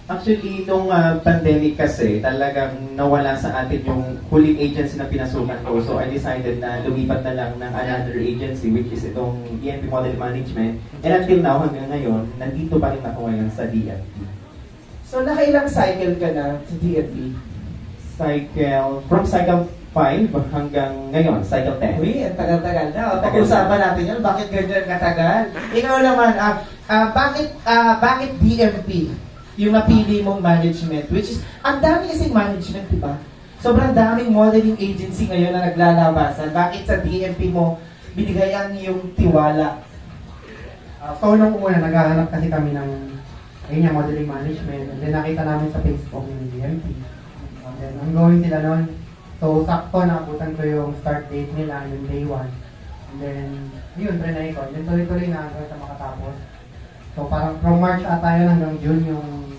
Actually, nung pandemic kasi, talagang nawala sa atin yung huling agency na pinasukan ko. So, I decided na lumipat na lang ng another agency, which is itong DNP Model Management. And until now, hanggang ngayon, nandito pa rin ako ngayon sa DNP. So, nakailang cycle ka na sa DNP? From cycle 5 hanggang ngayon, cycle 10. Uy, ang tagal-tagal na. O, pag-usapan natin yun. Bakit ganyan katagal? Ikaw naman, bakit DNP yung napili mong management? Which is, ang dami kasing management, di ba? Sobrang daming modeling agency ngayon na naglalabasan. Bakit sa DNP mo binigay ang iyong tiwala? So, nung una, naghahanap kasi kami ng ayun yung modeling management. And then nakita namin sa Facebook yung DMP. And then ongoing sila nun. So, sakto naabutan ko yung start date nila, yung day 1. And then, yun, trinay ko. And then tuloy-tuloy na hanggang sa makatapos. So, parang from March ata yun hanggang June yung